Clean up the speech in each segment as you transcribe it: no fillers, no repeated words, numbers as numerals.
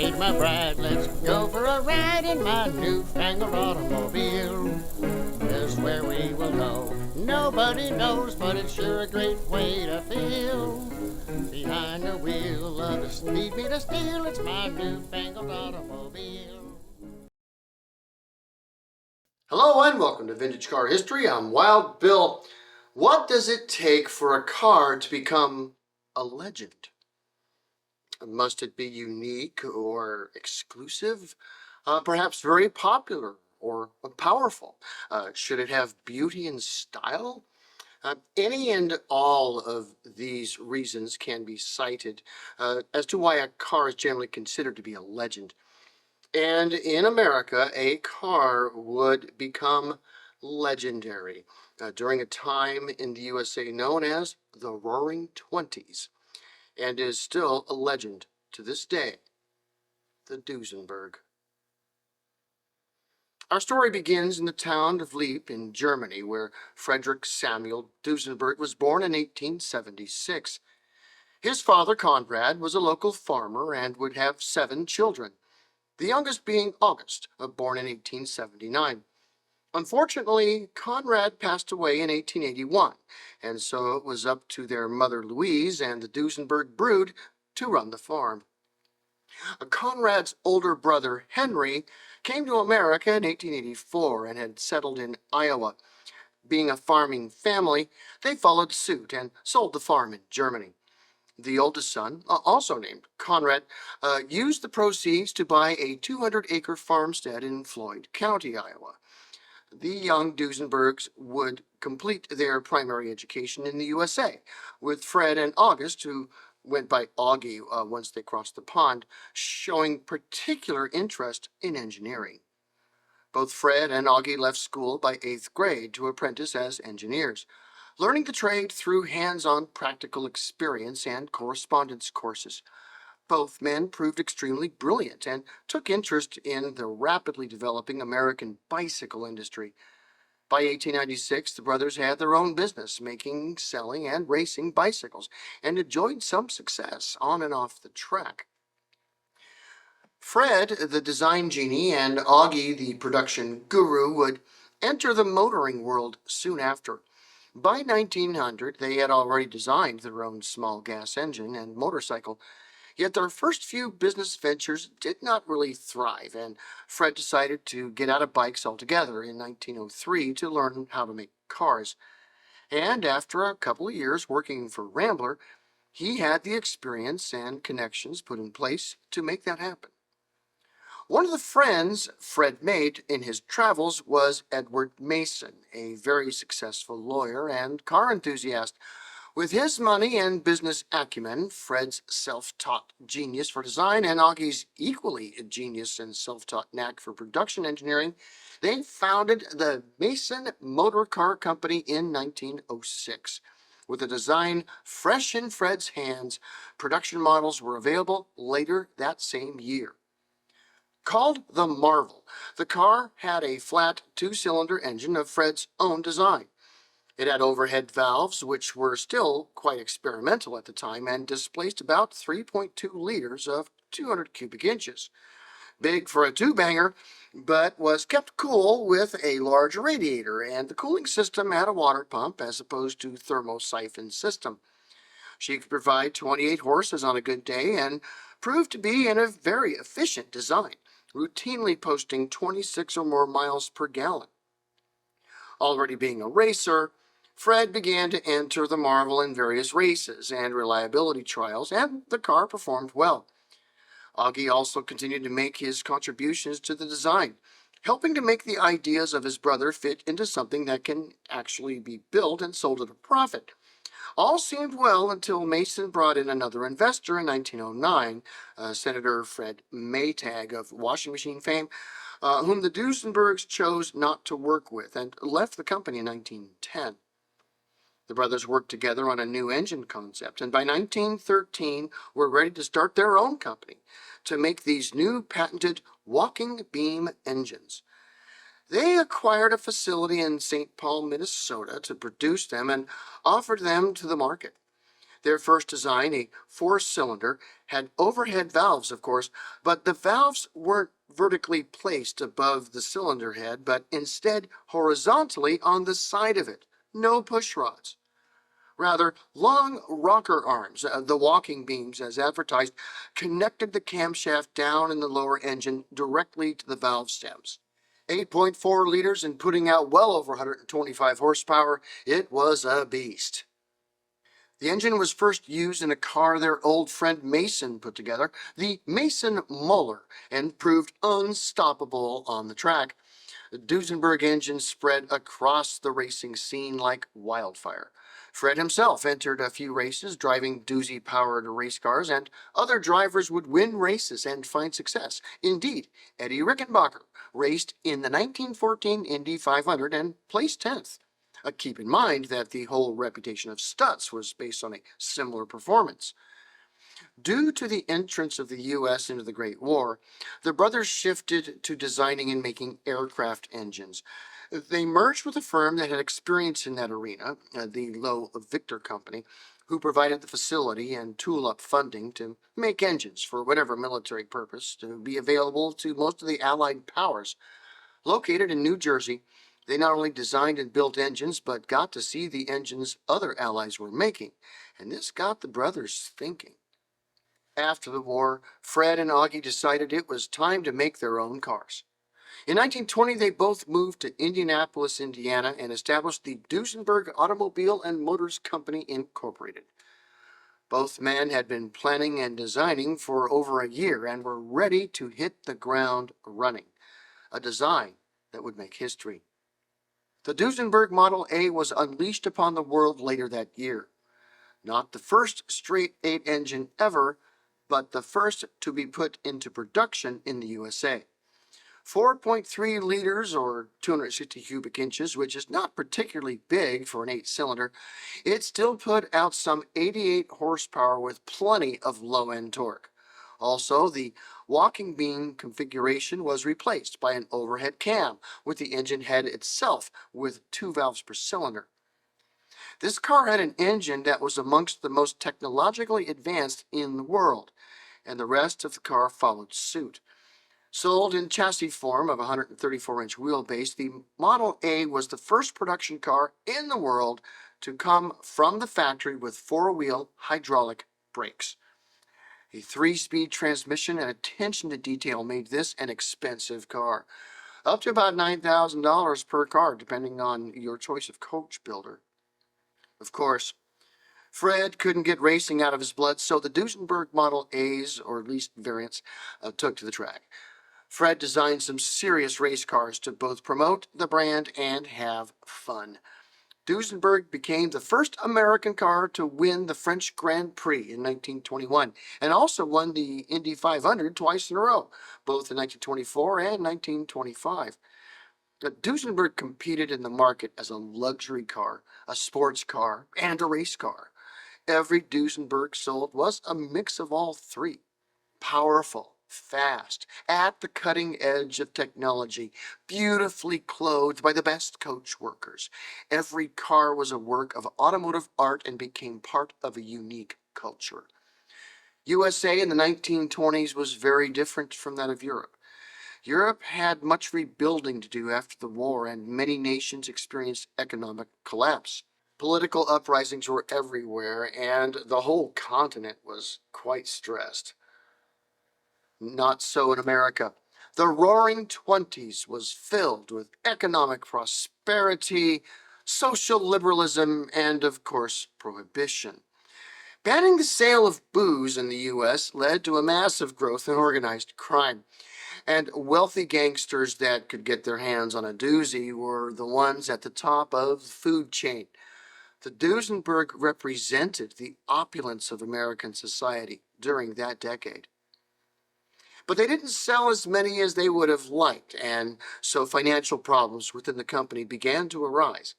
meet my bride. Let's go for a ride in my newfangled automobile. Just where we will go, nobody knows, but it's sure a great way to feel. Behind the wheel of the speed meter steel, it's my newfangled automobile. Hello and welcome to Vintage Car History. I'm Wild Bill. What does it take for a car to become a legend? Must it be unique or exclusive? Perhaps very popular or powerful? Should it have beauty and style? Any and all of these reasons can be cited as to why a car is generally considered to be a legend. And in America, a car would become legendary during a time in the USA known as the Roaring Twenties, and is still a legend to this day, the Duesenberg. Our story begins in the town of Leip in Germany, where Frederick Samuel Duesenberg was born in 1876. His father, Conrad, was a local farmer and would have 7 children, the youngest being August, born in 1879. Unfortunately, Conrad passed away in 1881, and so it was up to their mother Louise and the Duesenberg brood to run the farm. Conrad's older brother Henry came to America in 1884 and had settled in Iowa. Being a farming family, they followed suit and sold the farm in Germany. The oldest son, also named Conrad, used the proceeds to buy a 200-acre farmstead in Floyd County, Iowa. The young Duesenbergs would complete their primary education in the USA, with Fred and August, who went by Augie once they crossed the pond, showing particular interest in engineering. Both Fred and Augie left school by 8th grade to apprentice as engineers, learning the trade through hands-on practical experience and correspondence courses. Both men proved extremely brilliant and took interest in the rapidly developing American bicycle industry. By 1896, the brothers had their own business, making, selling, and racing bicycles, and enjoyed some success on and off the track. Fred, the design genie, and Augie, the production guru, would enter the motoring world soon after. By 1900, they had already designed their own small gas engine and motorcycle. Yet their first few business ventures did not really thrive, and Fred decided to get out of bikes altogether in 1903 to learn how to make cars. And after a couple of years working for Rambler, he had the experience and connections put in place to make that happen. One of the friends Fred made in his travels was Edward Mason, a very successful lawyer and car enthusiast. With his money and business acumen, Fred's self-taught genius for design, and Augie's equally genius and self-taught knack for production engineering, they founded the Mason Motor Car Company in 1906. With the design fresh in Fred's hands, production models were available later that same year. Called the Marvel, the car had a flat 2-cylinder engine of Fred's own design. It had overhead valves, which were still quite experimental at the time, and displaced about 3.2 liters of 200 cubic inches. Big for a two-banger, but was kept cool with a large radiator, and the cooling system had a water pump as opposed to thermosiphon system. She could provide 28 horses on a good day and proved to be in a very efficient design, routinely posting 26 or more miles per gallon. Already being a racer, Fred began to enter the Marvel in various races and reliability trials, and the car performed well. Augie also continued to make his contributions to the design, helping to make the ideas of his brother fit into something that can actually be built and sold at a profit. All seemed well until Mason brought in another investor in 1909, Senator Fred Maytag of washing machine fame, whom the Duesenbergs chose not to work with and left the company in 1910. The brothers worked together on a new engine concept, and by 1913 were ready to start their own company to make these new patented walking beam engines. They acquired a facility in St. Paul, Minnesota to produce them and offered them to the market. Their first design, a four-cylinder, had overhead valves, of course, but the valves weren't vertically placed above the cylinder head, but instead horizontally on the side of it. No push rods. Rather, long rocker arms, the walking beams as advertised, connected the camshaft down in the lower engine directly to the valve stems. 8.4 liters and putting out well over 125 horsepower, it was a beast. The engine was first used in a car their old friend Mason put together, the Mason Muller, and proved unstoppable on the track. The Duesenberg engine spread across the racing scene like wildfire. Fred himself entered a few races driving Doozy-powered race cars, and other drivers would win races and find success. Indeed, Eddie Rickenbacker raced in the 1914 Indy 500 and placed 10th. Keep in mind that the whole reputation of Stutz was based on a similar performance. Due to the entrance of the U.S. into the Great War, the brothers shifted to designing and making aircraft engines. They merged with a firm that had experience in that arena, the Lowe Victor Company, who provided the facility and tool-up funding to make engines for whatever military purpose to be available to most of the Allied powers. Located in New Jersey, they not only designed and built engines, but got to see the engines other allies were making, and this got the brothers thinking. After the war, Fred and Augie decided it was time to make their own cars. In 1920, they both moved to Indianapolis, Indiana, and established the Duesenberg Automobile and Motors Company, Incorporated. Both men had been planning and designing for over a year and were ready to hit the ground running, a design that would make history. The Duesenberg Model A was unleashed upon the world later that year. Not the first straight 8 engine ever, but the first to be put into production in the USA. 4.3 liters or 260 cubic inches, which is not particularly big for an 8-cylinder, it still put out some 88 horsepower with plenty of low-end torque. Also, the walking beam configuration was replaced by an overhead cam with the engine head itself with 2 valves per cylinder. This car had an engine that was amongst the most technologically advanced in the world, and the rest of the car followed suit. Sold in chassis form of a 134-inch wheelbase, the Model A was the first production car in the world to come from the factory with 4-wheel hydraulic brakes. A 3-speed transmission and attention to detail made this an expensive car, up to about $9,000 per car, depending on your choice of coach builder. Of course, Fred couldn't get racing out of his blood, so the Duesenberg Model A's, or at least variants, took to the track. Fred designed some serious race cars to both promote the brand and have fun. Duesenberg became the first American car to win the French Grand Prix in 1921, and also won the Indy 500 twice in a row, both in 1924 and 1925. Duesenberg competed in the market as a luxury car, a sports car, and a race car. Every Duesenberg sold was a mix of all three. Powerful, fast, at the cutting edge of technology, beautifully clothed by the best coach workers. Every car was a work of automotive art and became part of a unique culture. USA in the 1920s was very different from that of Europe. Europe had much rebuilding to do after the war, and many nations experienced economic collapse. Political uprisings were everywhere, and the whole continent was quite stressed. Not so in America. The Roaring Twenties was filled with economic prosperity, social liberalism, and, of course, prohibition. Banning the sale of booze in the U.S. led to a massive growth in organized crime, and wealthy gangsters that could get their hands on a doozy were the ones at the top of the food chain. The Duesenberg represented the opulence of American society during that decade. But they didn't sell as many as they would have liked, and so financial problems within the company began to arise.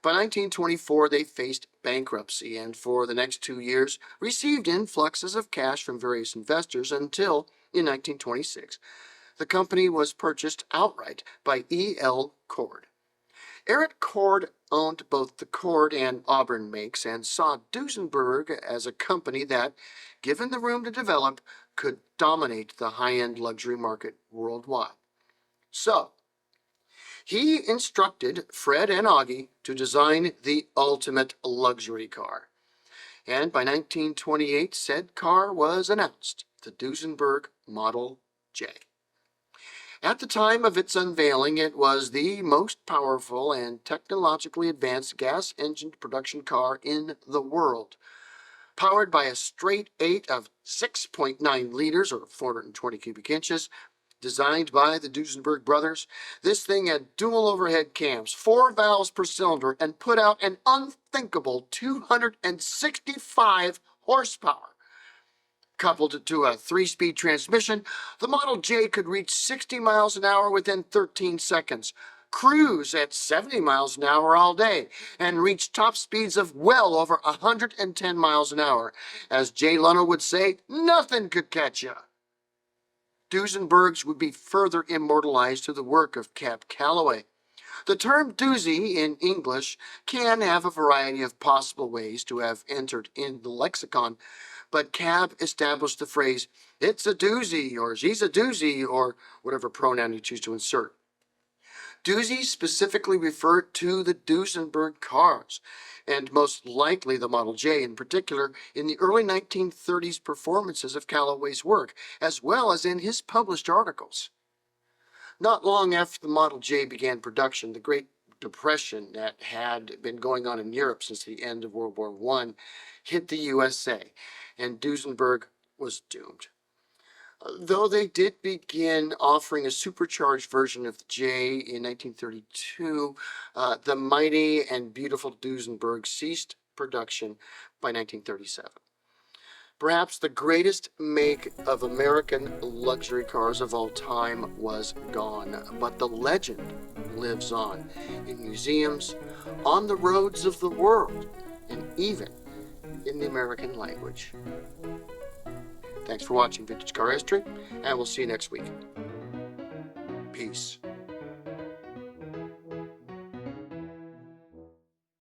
By 1924, they faced bankruptcy, and for the next 2 years received influxes of cash from various investors until, in 1926, the company was purchased outright by E.L. Cord. Eric Cord owned both the Cord and Auburn makes and saw Duesenberg as a company that, given the room to develop, could dominate the high-end luxury market worldwide. So, he instructed Fred and Augie to design the ultimate luxury car. And by 1928, said car was announced, the Duesenberg Model J. At the time of its unveiling, it was the most powerful and technologically advanced gas-engined production car in the world. Powered by a straight 8 of 6.9 liters or 420 cubic inches, designed by the Duesenberg brothers, this thing had dual overhead cams, 4 valves per cylinder, and put out an unthinkable 265 horsepower. Coupled to a 3-speed transmission, the Model J could reach 60 miles an hour within 13 seconds, cruise at 70 miles an hour all day, and reach top speeds of well over 110 miles an hour. As Jay Leno would say, nothing could catch ya. Duesenbergs would be further immortalized through the work of Cab Calloway. The term doozy in English can have a variety of possible ways to have entered in the lexicon, but Cab established the phrase, it's a doozy, or she's a doozy, or whatever pronoun you choose to insert. Doozy specifically referred to the Duesenberg cars, and most likely the Model J in particular, in the early 1930s performances of Calloway's work, as well as in his published articles. Not long after the Model J began production, the Great Depression that had been going on in Europe since the end of World War I hit the USA, and Duesenberg was doomed. Though they did begin offering a supercharged version of the J in 1932, the mighty and beautiful Duesenberg ceased production by 1937. Perhaps the greatest make of American luxury cars of all time was gone, but the legend lives on in museums, on the roads of the world, and even in the American language. Thanks for watching Vintage Car History, and we'll see you next week. Peace.